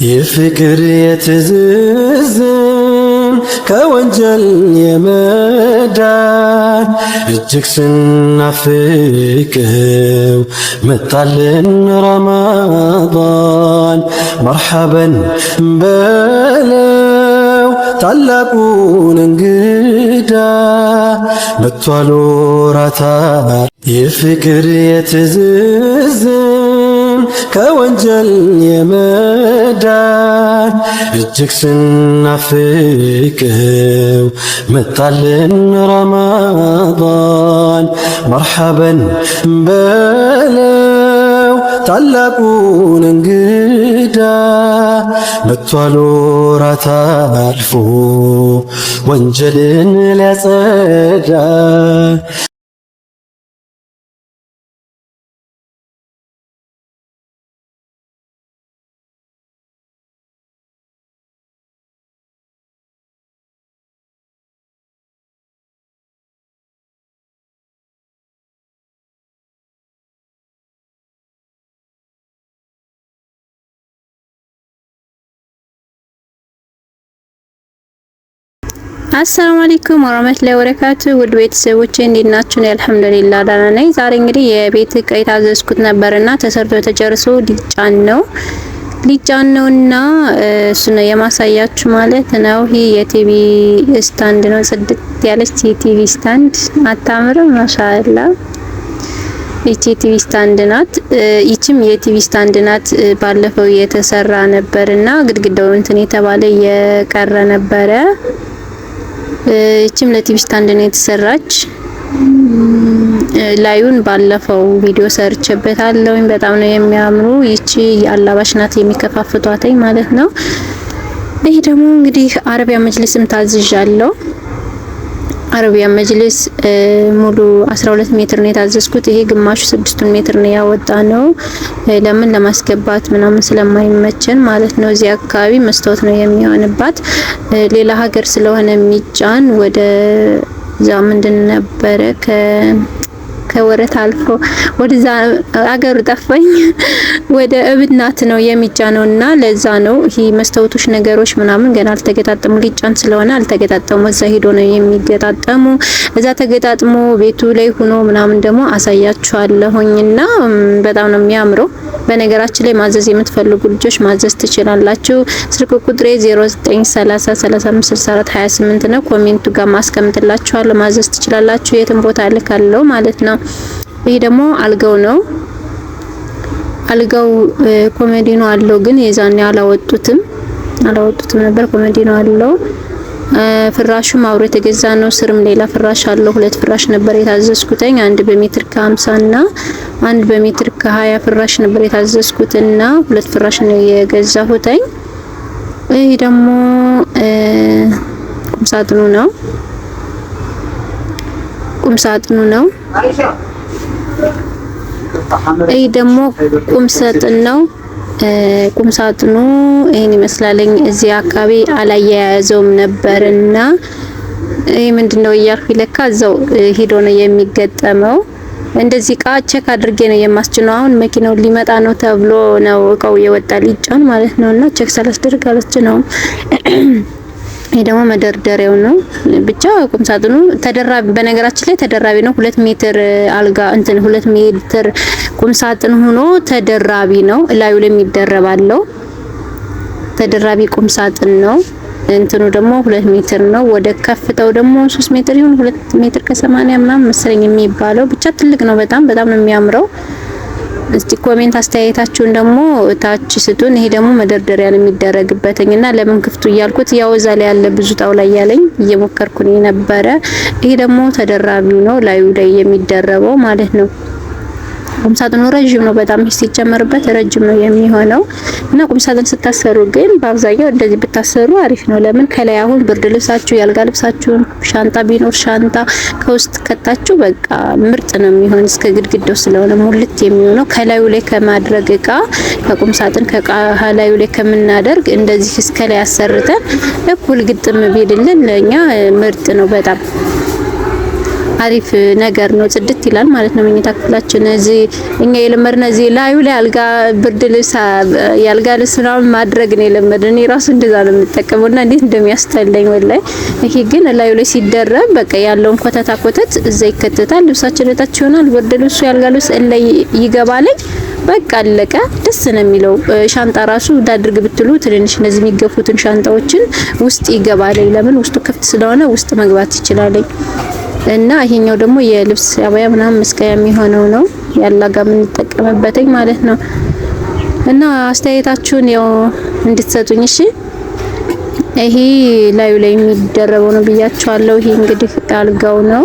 የፍቅር የትዝዝን ከወንጀል የመዳን እጅግ ስናፍቀው መጣልን ረመዳን። መርሐበን በለው ታላቁን እንግዳ መጥቷል ወራታል። የፍቅር የትዝዝን ከወንጀል የመዳን እጅግ ስናፍቀው መጣልን ረመዳን። መርሐበን በለው ታላቁን እንግዳ መጥቷል ወራት አልፎ ወንጀልን ሊያጸዳ። አሰላሙ አለይኩም ወራህመቱላሂ ወበረካቱ ውድ ቤተሰቦቼ እንዴት ናችሁ? አልሐምዱሊላህ ደህና ነኝ። ዛሬ እንግዲህ የቤት ዕቃ የታዘዝኩት ነበርና ተሰርቶ ተጨርሶ ሊጫን ነውና እሱ ነው የማሳያችሁ ማለት ነው። ይሄ የቲቪ ስታንድ ነው። ጽድት ያለች የቲቪ ስታንድ አታምርም? ማሻአላ ይቺ የቲቪ ስታንድ ናት። ይቺም የቲቪ ስታንድ ናት። ባለፈው የተሰራ ነበርና ግድግዳው እንትን የተባለ የቀረ ነበረ። እቺም ለቲቪ ስታንድ ነው የተሰራች። ላዩን ባለፈው ቪዲዮ ሰርቼበታለሁ። በጣም ነው የሚያምሩ። ይቺ የአላባሽ ናት የሚከፋፍቷተኝ ማለት ነው። ይሄ ደግሞ እንግዲህ አረቢያ መጅልስም ታዝዣለሁ። አረቢያ መጅልስ ሙሉ 12 ሜትር ነው የታዘዝኩት። ይሄ ግማሹ 6 ሜትር ነው ያወጣ ነው። ለምን ለማስገባት ምናምን ስለማይመቸን ማለት ነው። እዚህ አካባቢ መስታወት ነው የሚሆንባት። ሌላ ሀገር ስለሆነ የሚጫን ወደ ዛ ምንድን ነበረ ከወረት አልፎ ወደዛ አገሩ ጠፋኝ። ወደ እብናት ነው የሚጫነውና ለዛ ነው ይሄ መስታወቶች ነገሮች ምናምን ገና አልተገጣጠሙ። ሊጫን ስለሆነ አልተገጣጠሙ። እዛ ሄዶ ነው የሚገጣጠሙ። እዛ ተገጣጥሞ ቤቱ ላይ ሆኖ ምናምን ደግሞ አሳያችኋለሁኝና በጣም ነው የሚያምረው። በነገራችን ላይ ማዘዝ የምትፈልጉ ልጆች ማዘዝ ትችላላችሁ። ስልክ ቁጥሬ 0930356428 ነው። ኮሜንቱ ጋር ማስቀምጥላችኋለሁ። ማዘዝ ትችላላችሁ። የትም ቦታ ልካለሁ ማለት ነው። ይሄ ደግሞ አልጋው ነው። አልጋው ኮሜዲኖ አለው፣ ግን የዛኔ አላወጡትም ነበር። ኮሜዲኖ አለው። ፍራሹም አብሮ የተገዛ ነው። ስርም ሌላ ፍራሽ አለው። 2 ፍራሽ ነበር የታዘዝኩትኝ። አንድ በሜትር ከ50 እና አንድ በሜትር ከ20 ፍራሽ ነበር የታዘዝኩትና 2 ፍራሽ ነው የገዛሁትኝ። ይሄ ደግሞ ቁምሳጥኑ ነው። ይሄ ደግሞ ቁምሳጥን ነው። ቁምሳጥኑ ይሄን ይመስላልኝ። እዚህ አካባቢ አላያያዘውም ነበርና ይሄ ምንድነው እያልኩ ለካ እዛው ሄዶ ነው የሚገጠመው። እንደዚህ እቃ ቼክ አድርጌ ነው የማስጭነው። አሁን መኪናው ሊመጣ ነው ተብሎ ነው እቃው የወጣ ሊጫን ማለት ነውና ቼክ ሳላስደርግ አላስጭነውም። ይሄ ደግሞ መደርደሪያው ነው። ብቻ ቁምሳጥኑ ተደራቢ፣ በነገራችን ላይ ተደራቢ ነው። 2 ሜትር አልጋ 2 ሜትር ቁምሳጥን ሆኖ ተደራቢ ነው። ላዩ ላይ የሚደረባለው ተደራቢ ቁምሳጥን ነው። እንትኑ ደግሞ 2 ሜትር ነው። ወደ ከፍታው ደግሞ 3 ሜትር ይሁን 2 ሜትር ከ80 ምናምን መሰለኝ የሚባለው። ብቻ ትልቅ ነው። በጣም ነው የሚያምረው። እስቲ ኮሜንት አስተያየታችሁን ደግሞ ታች ስጡን። ይሄ ደግሞ መደርደሪያ ነው የሚደረግበትኝና ለምን ክፍቱ እያልኩት ያው እዛ ላይ ያለ ብዙ ጣውላ እያለኝ እየሞከርኩኝ ነበረ። ይሄ ደግሞ ተደራቢው ነው፣ ላዩ ላይ የሚደረበው ማለት ነው። ቁምሳጥኑ ረጅም ነው በጣም ሲጨመርበት ረጅም ነው የሚሆነው እና ቁምሳጥን ስታሰሩ ግን በአብዛኛው እንደዚህ ብታሰሩ አሪፍ ነው። ለምን ከላይ አሁን ብርድ ልብሳችሁ፣ ያልጋ ልብሳችሁን፣ ሻንጣ ቢኖር ሻንጣ ከውስጥ ከታችሁ በቃ ምርጥ ነው የሚሆን። እስከ ግድግዳው ስለሆነ ሙልት የሚሆነው ከላዩ ላይ ከማድረግ እቃ ከቁምሳጥን ከላዩ ላይ ከምናደርግ እንደዚህ እስከ ላይ አሰርተን እኩል ግጥም ቢልልን ለኛ ምርጥ ነው በጣም አሪፍ ነገር ነው። ጽድት ይላል ማለት ነው መኝታ ክፍላችን። እዚህ እኛ የለመድነው እዚህ ላዩ ላይ አልጋ ብርድ ልብስ ያልጋ ልብስ ምናምን ማድረግ ነው የለመድነው። እኔ ራሱ እንደዛ ነው የምጠቀመውና እንዴት እንደሚያስጠላኝ ወላሂ። ይሄ ግን ላዩ ላይ ሲደረብ በቃ ያለውን ኮተታ ኮተት እዛ ይከተታል። ልብሳችን እታች ይሆናል። ብርድ ልብሱ ያልጋ ልብስ ላይ ይገባል። በቃ አለቀ። ደስ ነው የሚለው። ሻንጣ ራሱ እንዳድርግ ብትሉ ትንንሽ እነዚህ የሚገፉትን ሻንጣዎችን ውስጥ ይገባል። ለምን ውስጡ ክፍት ስለሆነ ውስጥ መግባት ይችላል። እና ይሄኛው ደግሞ የልብስ አባያ ምናምን መስቀያ የሚሆነው ነው ያላጋ የምንጠቀምበትኝ ማለት ነው። እና አስተያየታችሁን ያው እንድትሰጡኝ እሺ። ይሄ ላዩ ላይ የሚደረበው ነው ብያችኋለሁ። ይሄ እንግዲህ አልጋው ነው።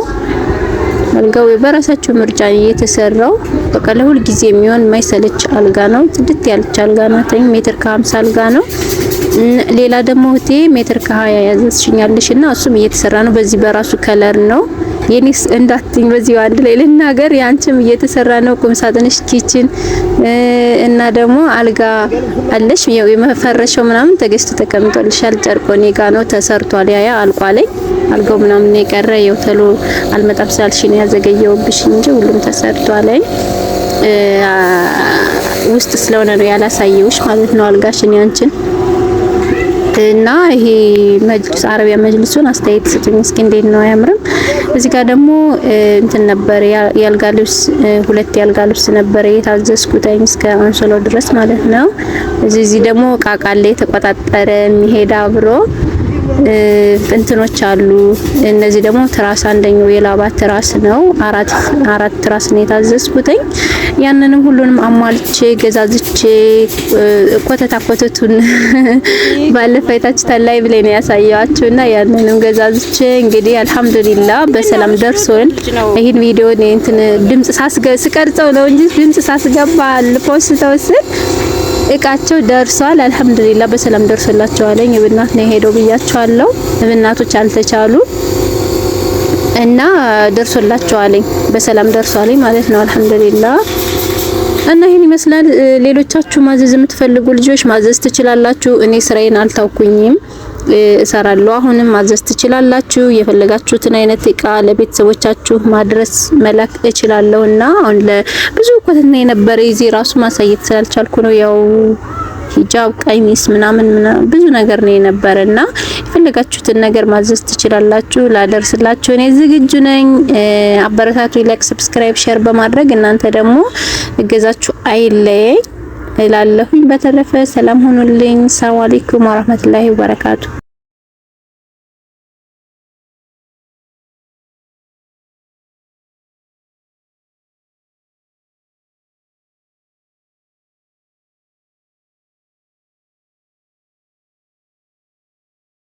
አልጋው በራሳቸው ምርጫ የተሰራው በቃ ለሁል ጊዜ የሚሆን የማይሰለች አልጋ ነው። ጽድት ያለች አልጋ ነው። 1 ሜትር ከ50 አልጋ ነው። ሌላ ደግሞ እህቴ 1 ሜትር ከ20 ያዘችኛለሽና እሱም እየተሰራ ነው። በዚህ በራሱ ከለር ነው። የኔስ እንዳትኝ በዚህ አንድ ላይ ልናገር። ያንቺም እየተሰራ ነው። ቁም ሳጥንሽ፣ ኪችን እና ደግሞ አልጋ አለሽ። ያው የመፈረሻው ምናምን ተገዝቶ ተቀምጦልሻል። ጨርቆኔ ጋ ነው ተሰርቷል። ያ አልቋለኝ። አልጋው ምናምን የቀረ ያው ተሎ አልመጣም ስላልሽ ነው ያዘገየውብሽ እንጂ ሁሉም ተሰርቷል። ውስጥ ስለሆነ ነው ያላሳየውሽ ማለት ነው አልጋሽን ያንቺን። እና ይሄ መጅልስ አረቢያ መጅልሱን አስተያየት ስጡኝ እስኪ እንዴት ነው አያምርም? እዚህ ጋር ደግሞ እንትን ነበር ያልጋ ልብስ 2 ያልጋ ልብስ ነበር የታዘዝኩት እስከ አንሶላው ድረስ ማለት ነው። እዚህ ደግሞ ቃቃለ የተቆጣጠረ የሚሄድ አብሮ እንትኖች አሉ። እነዚህ ደግሞ ትራስ አንደኛው የላባ ትራስ ነው። አራት ትራስ ነው የታዘዝኩትኝ። ያንንም ሁሉንም አሟልቼ ገዛዝቼ ኮተቱን ባለፈው አይታችሁታል ላይ ብለኝ ነው ያሳያችሁና ያንንም ገዛዝቼ እንግዲህ አልহামዱሊላህ በሰላም ደርሶን ይሄን ቪዲዮ እንትን ድምጽ ስቀርጸው ነው እንጂ ድምጽ ሳስገባ ልፖስተው ስል እቃቸው ደርሷል። አልহামዱሊላህ በሰላም ደርሶላቸዋል። የብናት ነው ሄደው ብያቸዋለሁ። ብናቶች አልተቻሉ እና ደርሶላቸዋል። በሰላም ደርሷል ማለት ነው። አልহামዱሊላህ እና ይሄን ይመስላል። ሌሎቻችሁ ማዘዝ የምትፈልጉ ልጆች ማዘዝ ትችላላችሁ። እኔ ስራዬን አልታውኩኝም፣ እሰራለሁ። አሁንም ማዘዝ ትችላላችሁ። የፈለጋችሁትን አይነት እቃ ለቤተሰቦቻችሁ ማድረስ መላክ እችላለሁና አሁን ለብዙ ኮተትና የነበረ እዚህ ራሱ ማሳየት ስላልቻልኩ ነው። ያው ሂጃብ፣ ቀሚስ ምናምን ብዙ ነገር ነው የነበረና የፈለጋችሁትን ነገር ማዘዝ ትችላላችሁ። ላደርስላችሁ እኔ ዝግጁ ነኝ። አበረታቱ። ላይክ፣ ሰብስክራይብ፣ ሼር በማድረግ እናንተ ደግሞ እገዛችሁ አይለይ እላለሁኝ። በተረፈ ሰላም ሁኑልኝ። ሰላም አለይኩም ወራህመቱላሂ ወበረካቱ።